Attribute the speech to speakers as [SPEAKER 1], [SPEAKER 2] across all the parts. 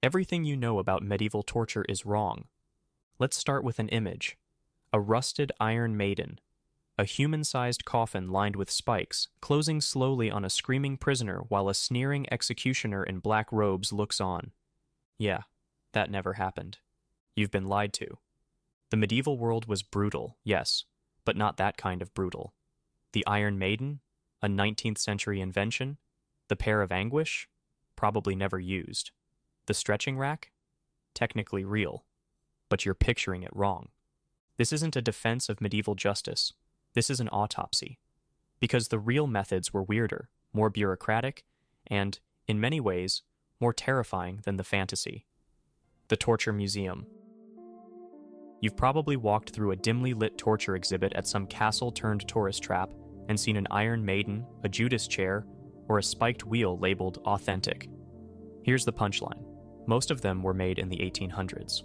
[SPEAKER 1] Everything you know about medieval torture is wrong. Let's start with an image. A rusted Iron Maiden. A human-sized coffin lined with spikes, closing slowly on a screaming prisoner while a sneering executioner in black robes looks on. Yeah, that never happened. You've been lied to. The medieval world was brutal, yes, but not that kind of brutal. The Iron Maiden? A 19th century invention? The pair of anguish? Probably never used. The stretching rack? Technically real. But you're picturing it wrong. This isn't a defense of medieval justice. This is an autopsy. Because the real methods were weirder, more bureaucratic, and, in many ways, more terrifying than the fantasy. The Torture Museum. You've probably walked through a dimly lit torture exhibit at some castle-turned-tourist trap and seen an Iron Maiden, a Judas chair, or a spiked wheel labeled authentic. Here's the punchline. Most of them were made in the 1800s.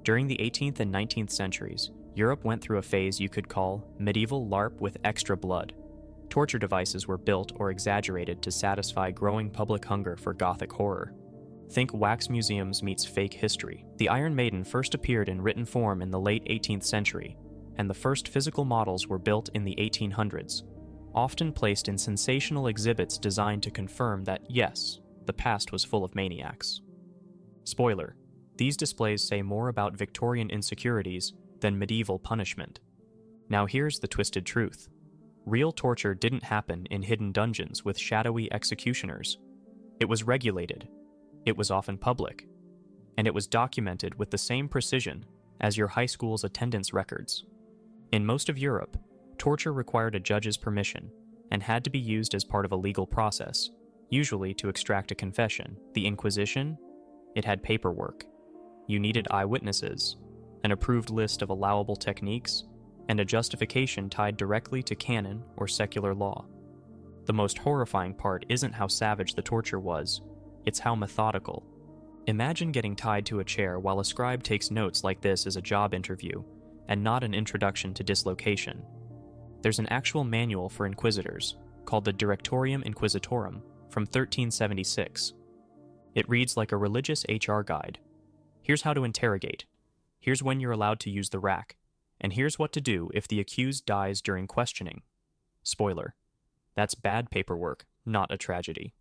[SPEAKER 1] During the 18th and 19th centuries, Europe went through a phase you could call medieval LARP with extra blood. Torture devices were built or exaggerated to satisfy growing public hunger for Gothic horror. Think wax museums meets fake history. The Iron Maiden first appeared in written form in the late 18th century, and the first physical models were built in the 1800s, often placed in sensational exhibits designed to confirm that, yes, the past was full of maniacs. Spoiler, these displays say more about Victorian insecurities than medieval punishment. Now here's the twisted truth. Real torture didn't happen in hidden dungeons with shadowy executioners. It was regulated. It was often public. And it was documented with the same precision as your high school's attendance records. In most of Europe, torture required a judge's permission and had to be used as part of a legal process, usually to extract a confession. The Inquisition? It had paperwork. You needed eyewitnesses, an approved list of allowable techniques, and a justification tied directly to canon or secular law. The most horrifying part isn't how savage the torture was, it's how methodical. Imagine getting tied to a chair while a scribe takes notes like this as a job interview, and not an introduction to dislocation. There's an actual manual for inquisitors, called the Directorium Inquisitorum, from 1376. It reads like a religious HR guide. Here's how to interrogate. Here's when you're allowed to use the rack. And here's what to do if the accused dies during questioning. Spoiler. That's bad paperwork, not a tragedy.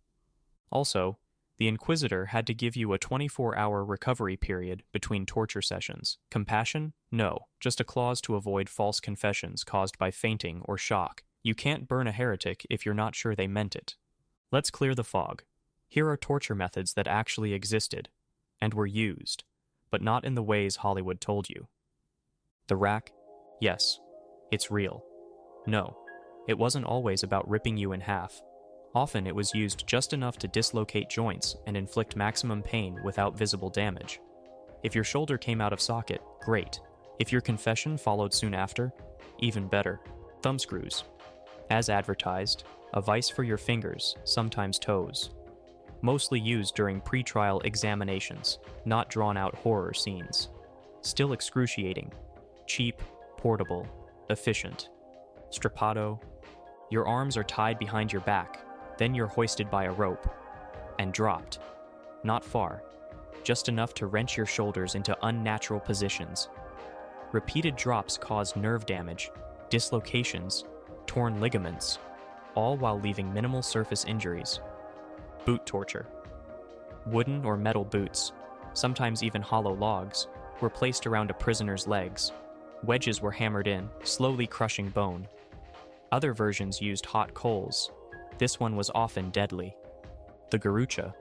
[SPEAKER 1] Also, the inquisitor had to give you a 24-hour recovery period between torture sessions. Compassion? No, just a clause to avoid false confessions caused by fainting or shock. You can't burn a heretic if you're not sure they meant it. Let's clear the fog. Here are torture methods that actually existed, and were used, but not in the ways Hollywood told you. The rack? Yes, it's real. No, it wasn't always about ripping you in half. Often it was used just enough to dislocate joints and inflict maximum pain without visible damage. If your shoulder came out of socket, great. If your confession followed soon after, even better. Thumbscrews. As advertised, a vice for your fingers, sometimes toes. Mostly used during pre-trial examinations, not drawn-out horror scenes. Still excruciating. Cheap, portable, efficient. Strappado. Your arms are tied behind your back, then you're hoisted by a rope. And dropped. Not far. Just enough to wrench your shoulders into unnatural positions. Repeated drops cause nerve damage, dislocations, torn ligaments, all while leaving minimal surface injuries. Boot torture. Wooden or metal boots, sometimes even hollow logs, were placed around a prisoner's legs. Wedges were hammered in, slowly crushing bone. Other versions used hot coals. This one was often deadly. The garrucha.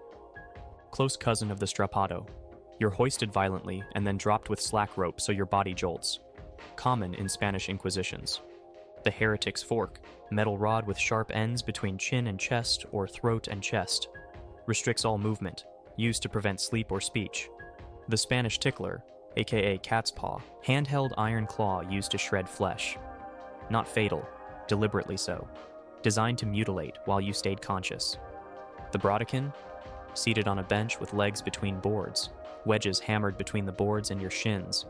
[SPEAKER 1] Close cousin of the strappado. You're hoisted violently and then dropped with slack rope so your body jolts. Common in Spanish Inquisitions. The heretic's fork. Metal rod with sharp ends between chin and chest or throat and chest. Restricts all movement. Used to prevent sleep or speech. The Spanish tickler, aka cat's paw. Handheld iron claw used to shred flesh. Not fatal. Deliberately so. Designed to mutilate while you stayed conscious. The brodequin. Seated on a bench with legs between boards. Wedges hammered between the boards and your shins.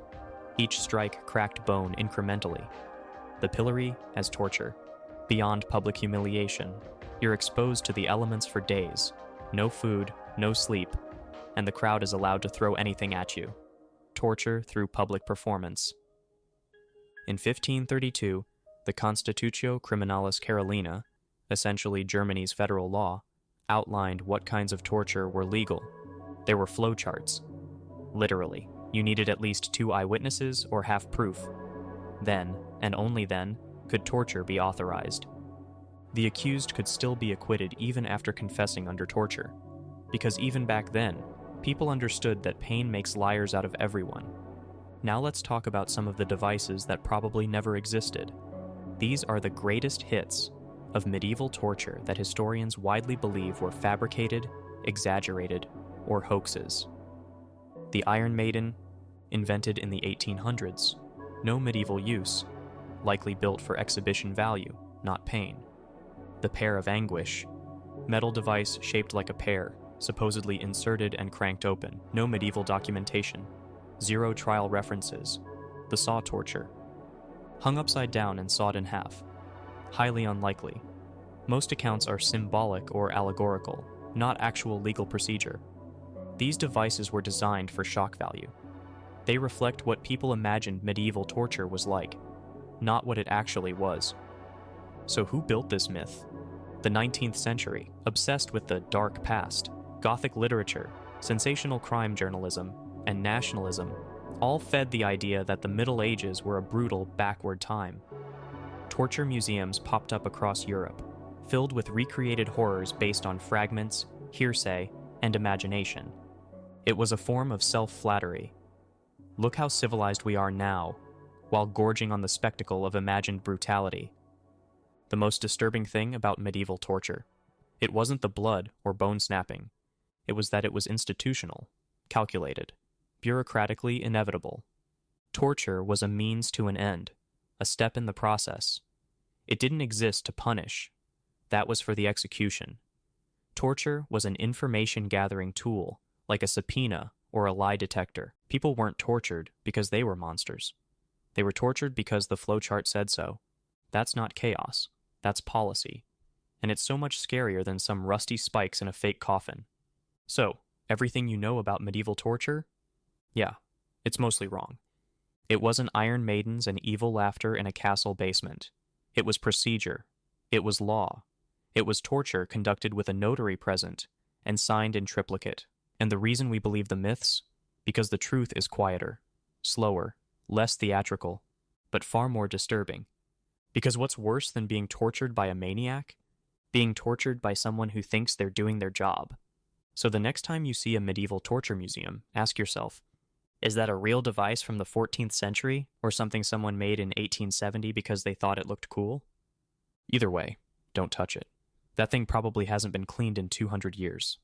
[SPEAKER 1] Each strike cracked bone incrementally. The pillory as torture. Beyond public humiliation, you're exposed to the elements for days. No food, no sleep, and the crowd is allowed to throw anything at you. Torture through public performance. In 1532, the Constitutio Criminalis Carolina, essentially Germany's federal law, outlined what kinds of torture were legal. There were flowcharts. Literally, you needed at least 2 eyewitnesses or half proof. Then, and only then, could torture be authorized. The accused could still be acquitted even after confessing under torture, because even back then, people understood that pain makes liars out of everyone. Now let's talk about some of the devices that probably never existed. These are the greatest hits of medieval torture that historians widely believe were fabricated, exaggerated, or hoaxes. The Iron Maiden, invented in the 1800s, no medieval use, likely built for exhibition value, not pain. The Pear of Anguish, metal device shaped like a pear, supposedly inserted and cranked open, no medieval documentation, 0 trial references. The saw torture, hung upside down and sawed in half, highly unlikely. Most accounts are symbolic or allegorical, not actual legal procedure. These devices were designed for shock value. They reflect what people imagined medieval torture was like, not what it actually was. So who built this myth? The 19th century, obsessed with the dark past, Gothic literature, sensational crime journalism, and nationalism, all fed the idea that the Middle Ages were a brutal, backward time. Torture museums popped up across Europe, filled with recreated horrors based on fragments, hearsay, and imagination. It was a form of self-flattery. Look how civilized we are now, while gorging on the spectacle of imagined brutality. The most disturbing thing about medieval torture, it wasn't the blood or bone snapping. It was that it was institutional, calculated, bureaucratically inevitable. Torture was a means to an end, a step in the process. It didn't exist to punish. That was for the execution. Torture was an information-gathering tool, like a subpoena or a lie detector. People weren't tortured because they were monsters. They were tortured because the flowchart said so. That's not chaos. That's policy. And it's so much scarier than some rusty spikes in a fake coffin. So, everything you know about medieval torture? Yeah, it's mostly wrong. It wasn't Iron Maidens and evil laughter in a castle basement. It was procedure. It was law. It was torture conducted with a notary present and signed in triplicate. And the reason we believe the myths? Because the truth is quieter, slower, less theatrical, but far more disturbing. Because what's worse than being tortured by a maniac? Being tortured by someone who thinks they're doing their job. So the next time you see a medieval torture museum, ask yourself, is that a real device from the 14th century or something someone made in 1870 because they thought it looked cool? Either way, don't touch it. That thing probably hasn't been cleaned in 200 years.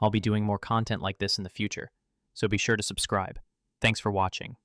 [SPEAKER 1] I'll be doing more content like this in the future, so be sure to subscribe. Thanks for watching.